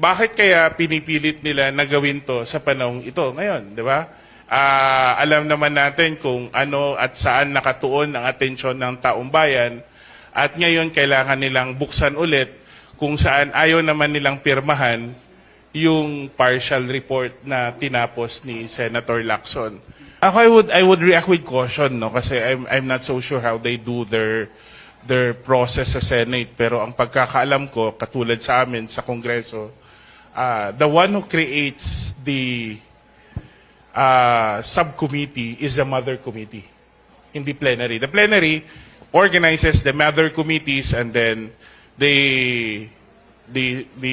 bakit kaya pinipilit nila na gawin to sa panahong ito ngayon, di ba? Alam naman natin kung ano at saan nakatuon ang atensyon ng taong bayan at ngayon kailangan nilang buksan ulit kung saan ayaw naman nilang pirmahan yung partial report na tinapos ni Senator Lacson. Ako, I would react with caution, no, kasi I'm not so sure how they do their process sa Senate, pero ang pagkakaalam ko katulad sa amin sa Kongreso, the one who creates the subcommittee is the mother committee, hindi plenary. The plenary organizes the mother committees, and then the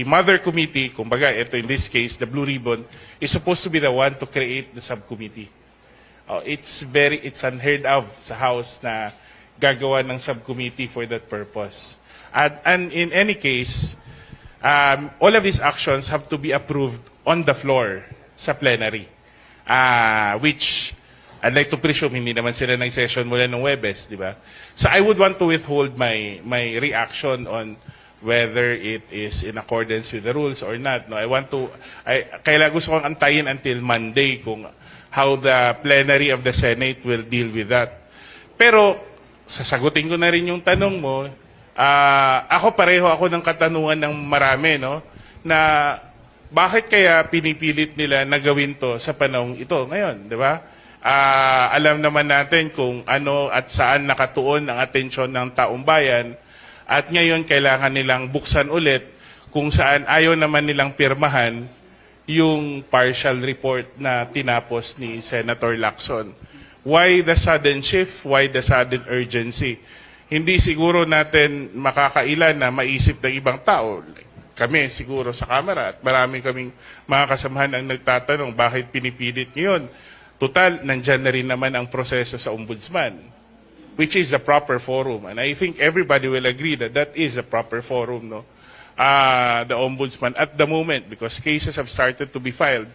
mother committee, kumbaga ito in this case, the Blue Ribbon, is supposed to be the one to create the subcommittee. It's unheard of sa House na gagawa ng subcommittee for that purpose. And in any case, all of these actions have to be approved on the floor sa plenary. Which I'd like to presume hindi naman sila nag-session mula ng Webes, di ba? So I would want to withhold my reaction on whether it is in accordance with the rules or not. No, kailangan gusto kong antayin until Monday kung how the plenary of the Senate will deal with that. Pero sasagutin ko na rin yung tanong mo. Pareho ako ng katanungan ng marami, no? Na bakit kaya pinipilit nila na gawin to sa panahong ito ngayon, di ba? Alam naman natin kung ano at saan nakatuon ang atensyon ng taong bayan at ngayon kailangan nilang buksan ulit kung saan ayaw naman nilang pirmahan yung partial report na tinapos ni Senator Lacson. Why the sudden shift? Why the sudden urgency? Hindi siguro natin makakailan na maisip ng ibang tao. Kami siguro sa Kamara at marami kaming mga kasamahan ang nagtatanong bakit pinipilit ngayon. Total, nandyan na rin naman ang proseso sa Ombudsman, which is the proper forum. And I think everybody will agree that that is a proper forum, no? The Ombudsman at the moment, because cases have started to be filed.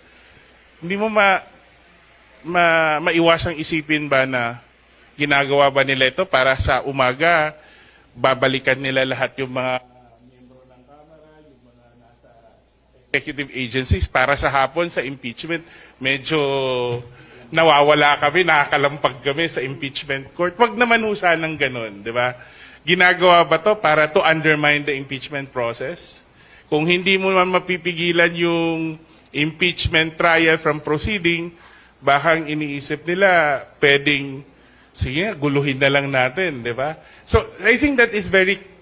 Hindi mo maiwasang isipin ba na ginagawa ba nila ito para sa umaga, babalikan nila lahat yung mga miyembro ng Kamara, yung mga nasa executive agencies, para sa hapon sa impeachment, medyo nawawala kami, nakakalampag kami sa impeachment court. Wag naman ng ganun, di ba? Ginagawa ba to para to undermine the impeachment process? Kung hindi mo man mapipigilan yung impeachment trial from proceeding, baka iniisip nila, pwedeng, sige, guluhin na lang natin, di ba? So, I think that is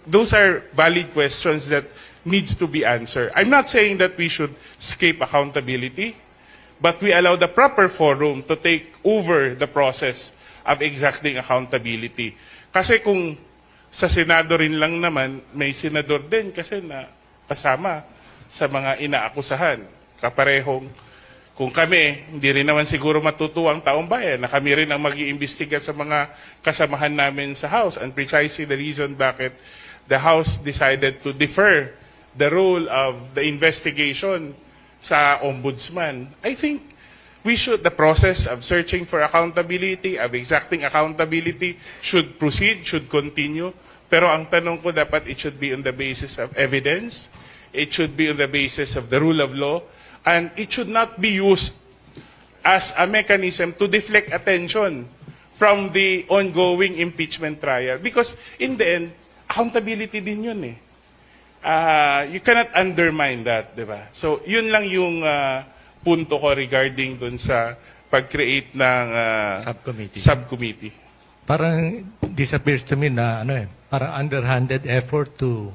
those are valid questions that needs to be answered. I'm not saying that we should escape accountability, but we allow the proper forum to take over the process of exacting accountability. Kasi kung sa Senado rin lang naman, may senador din kasi na kasama sa mga inaakusahan. Kaparehong, kung kami, hindi rin naman siguro matutuwa ang taong bayan na kami rin ang mag-iimbestiga sa mga kasamahan namin sa House. And precisely the reason bakit the House decided to defer the role of the investigation sa Ombudsman. I think the process of searching for accountability, of exacting accountability should proceed, should continue. Pero ang tanong ko dapat it should be on the basis of evidence, it should be on the basis of the rule of law, and it should not be used as a mechanism to deflect attention from the ongoing impeachment trial. Because in the end, accountability din yun eh. You cannot undermine that, di ba? So yun lang yung punto ko regarding dun sa pag-create ng subcommittee. Parang this appears to me na parang underhanded effort to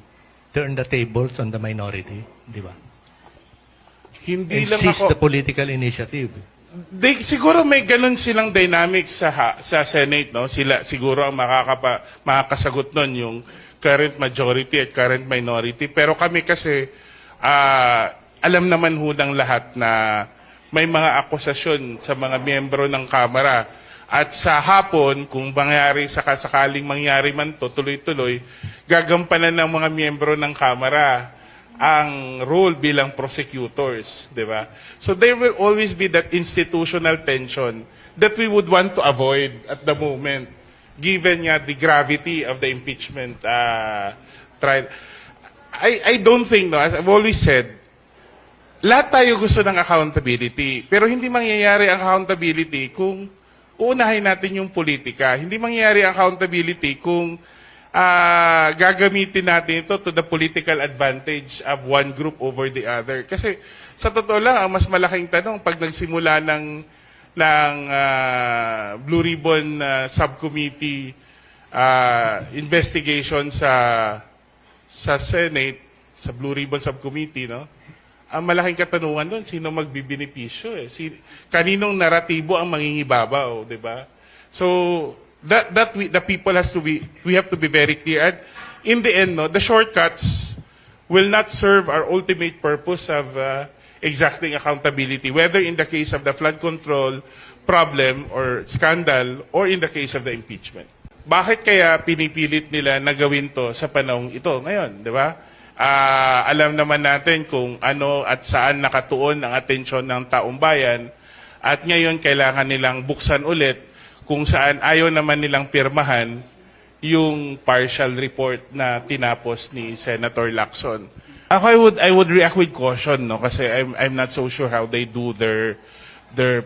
turn the tables on the minority, di ba? Hindi and lang seize ako the political initiative. Siguro may ganun silang dynamics sa Senate, no? Sila siguro ang makakasagot nun yung current majority at current minority. Pero kami kasi alam naman ho ng lahat na may mga akusasyon sa mga miyembro ng Kamara. At sa hapon, kung sakaling mangyari man to, tuloy-tuloy, gagampanan ng mga miyembro ng Kamara ang role bilang prosecutors, di ba? So there will always be that institutional tension that we would want to avoid at the moment, given the gravity of the impeachment trial. I don't think, no, as I've always said, lahat tayo gusto ng accountability, pero hindi mangyayari ang accountability kung uunahin natin yung politika. Hindi mangyayari ang accountability kung gagamitin natin ito to the political advantage of one group over the other. Kasi sa totoo lang, ang mas malaking tanong pag nagsimula ng Blue Ribbon Subcommittee investigation sa Senate, sa Blue Ribbon Subcommittee, no? Ang malaking katanungan doon, sino magbibinipisyo eh? Kaninong naratibo ang mangingibabaw, di ba? So, the people we have to be very clear. And in the end, no, the shortcuts will not serve our ultimate purpose of exacting accountability, whether in the case of the flood control problem or scandal, or in the case of the impeachment. Bakit kaya pinipilit nila na gawin to sa panahong ito ngayon, di ba? Alam naman natin kung ano at saan nakatuon ang atensyon ng taong bayan, at ngayon kailangan nilang buksan ulit kung saan ayaw naman nilang pirmahan yung partial report na tinapos ni Senator Lacson. Ako, I would react with caution, no, kasi I'm not so sure how they do their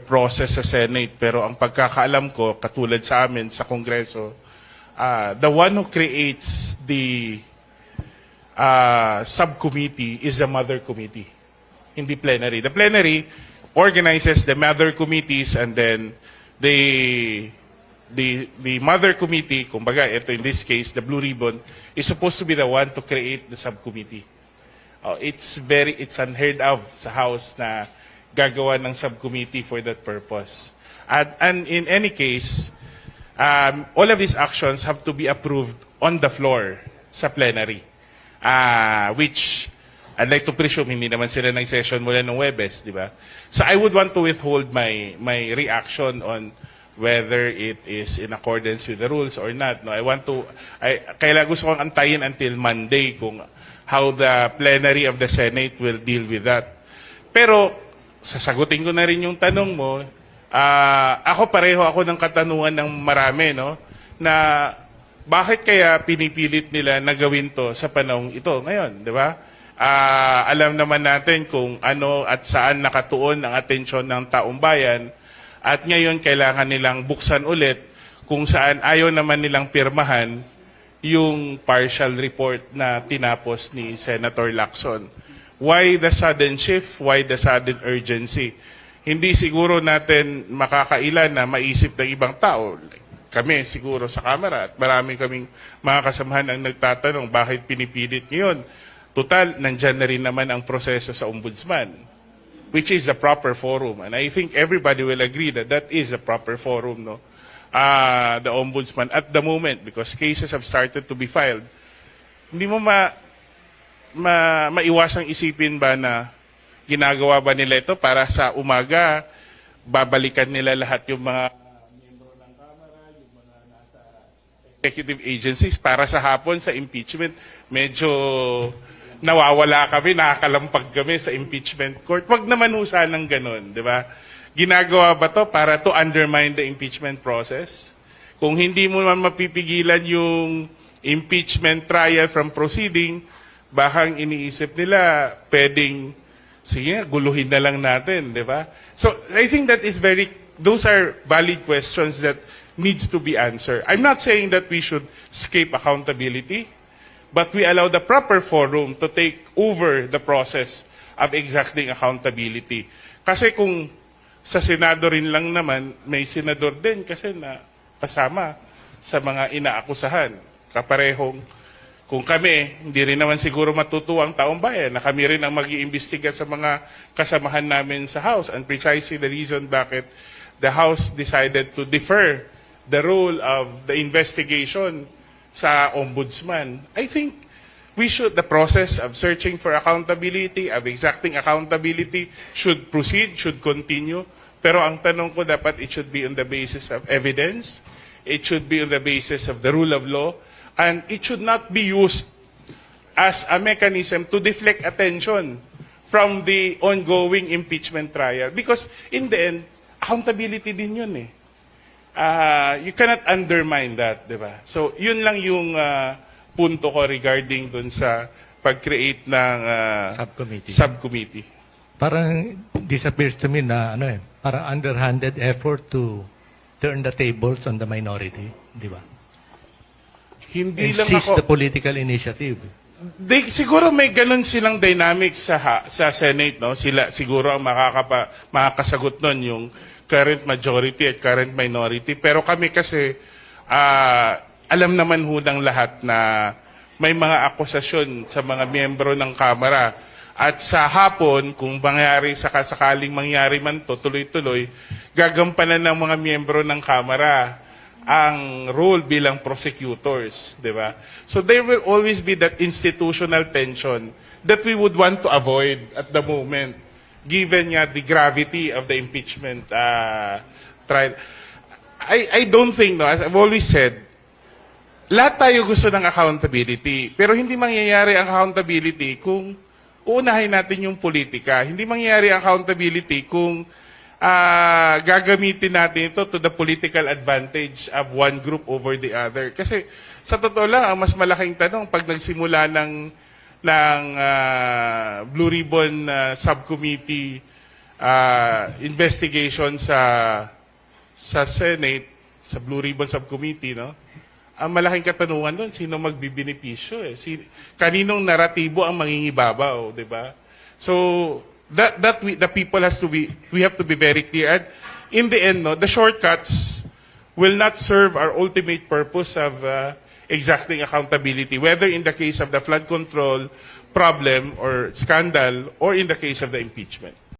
process sa Senate, pero ang pagkakaalam ko, katulad sa amin sa Kongreso, the one who creates the subcommittee is the mother committee, hindi plenary. The plenary organizes the mother committees, and then the mother committee, kumbaga, ito in this case, the Blue Ribbon, is supposed to be the one to create the subcommittee. It's unheard of sa House na gagawa ng subcommittee for that purpose. And in any case, all of these actions have to be approved on the floor sa plenary. Which I'd like to presume hindi naman sila nag-session mula ng Webes, di ba? So I would want to withhold my reaction on whether it is in accordance with the rules or not. No, kailangan gusto kong antayin until Monday kung how the plenary of the Senate will deal with that. Pero sasagutin ko na rin yung tanong mo. Pareho ako ng katanungan ng marami, no, na bakit kaya pinipilit nila na gawin to sa panahong ito ngayon, di ba? Alam naman natin kung ano at saan nakatuon ang atensyon ng taong bayan, at ngayon kailangan nilang buksan ulit kung saan ayaw naman nilang pirmahan yung partial report na tinapos ni Senator Lacson. Why the sudden shift? Why the sudden urgency? Hindi siguro natin makakailan na maisip ng ibang tao. Kami siguro sa Kamara at marami kaming mga kasamahan ang nagtatanong bakit pinipilit ngayon. Total, nandyan na rin naman ang proseso sa Ombudsman, which is the proper forum. And I think everybody will agree that that is a proper forum, no? The Ombudsman at the moment, because cases have started to be filed. Hindi mo maiwasang isipin ba na ginagawa ba nila ito para sa umaga, babalikan nila lahat yung mga executive agencies para sa hapon sa impeachment. Medyo nawawala kami, nakakalampag kami sa impeachment court. Wag naman usahan ng ganun, di ba? Ginagawa ba to para to undermine the impeachment process? Kung hindi mo man mapipigilan yung impeachment trial from proceeding, baka ang iniisip nila, pwedeng, sige, guluhin na lang natin, di ba? So, I think that is those are valid questions that needs to be answered. I'm not saying that we should escape accountability, but we allow the proper forum to take over the process of exacting accountability. Kasi kung sa Senado rin lang naman, may senador din kasi na kasama sa mga inaakusahan. Kaparehong, kung kami, hindi rin naman siguro matutuwa ang taong bayan na kami rin ang mag-iimbestiga sa mga kasamahan namin sa House. And precisely the reason bakit the House decided to defer the role of the investigation sa Ombudsman. I think the process of searching for accountability, of exacting accountability, should proceed, should continue. Pero ang tanong ko, dapat it should be on the basis of evidence, it should be on the basis of the rule of law, and it should not be used as a mechanism to deflect attention from the ongoing impeachment trial. Because in the end, accountability din yun eh. You cannot undermine that, di ba? So, yun lang yung punto ko regarding dun sa pag-create ng Subcommittee. subcommittee. Parang this appears to me na ano parang underhanded effort to turn the tables on the minority, di ba? Hindi And lang seize ako... the political initiative. Siguro may ganun silang dynamics sa Senate, no? Sila siguro ang makakasagot nun yung current majority at current minority. Pero kami kasi alam naman ho ng lahat na may mga akusasyon sa mga miyembro ng Kamara. At sa hapon, kung sakaling mangyari man to, tuloy-tuloy, gagampanan ng mga miyembro ng Kamara ang role bilang prosecutors, di ba? So there will always be that institutional tension that we would want to avoid at the moment, given the gravity of the impeachment trial. I don't think, no, as I've always said, lahat tayo gusto ng accountability, pero hindi mangyayari ang accountability kung uunahin natin yung politika. Hindi mangyayari ang accountability kung gagamitin natin ito to the political advantage of one group over the other. Kasi sa totoo lang, ang mas malaking tanong, pag nagsimula ng Blue Ribbon Subcommittee investigation sa Senate, sa Blue Ribbon Subcommittee, no? Ang malaking katanungan doon, sino magbibenepisyo eh? Kaninong naratibo ang mangingibabaw, di ba? So, the people we have to be very clear. And in the end, no, the shortcuts will not serve our ultimate purpose of exacting accountability, whether in the case of the flood control problem or scandal or in the case of the impeachment.